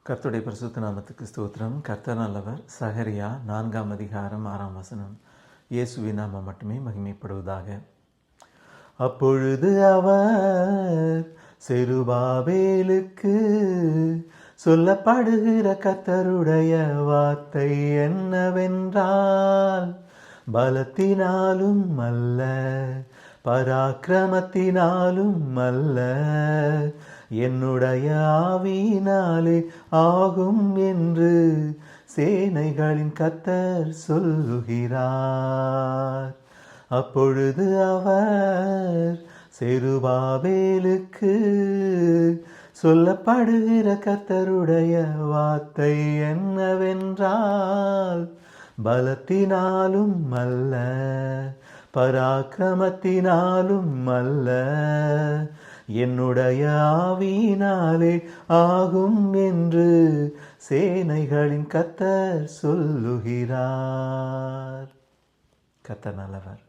கர்த்தருடைய பரிசுத்த நாமத்துக்கு ஸ்தோத்திரம். கர்த்தர் நல்லவர். சகரியா 4ஆம் அதிகாரம் 6ஆம் வசனம். இயேசுவின் நாமம் மட்டுமே மகிமைப்படுவதாக. அப்பொழுது அவர் செருபாபேலுக்கு சொல்லப்படுகிற கர்த்தருடைய வார்த்தை என்னவென்றால், பலத்தினாலும் அல்ல, பராக்கிரமத்தினாலும் அல்ல, என்னுடைய ஆவியினாலே ஆகும் என்று சேனைகளின் கர்த்தர் சொல்லுகிறார். அப்பொழுது அவர் செருபாபேலுக்கு சொல்லப்படுகிற கர்த்தருடைய வார்த்தை என்னவென்றால், பலத்தினாலும் அல்ல, பராக்கிரமத்தினாலும் அல்ல, என்னுடைய ஆவியினாலே ஆகும் என்று சேனைகளின் கர்த்தர் சொல்லுகிறார். கர்த்தர் நல்லவர்.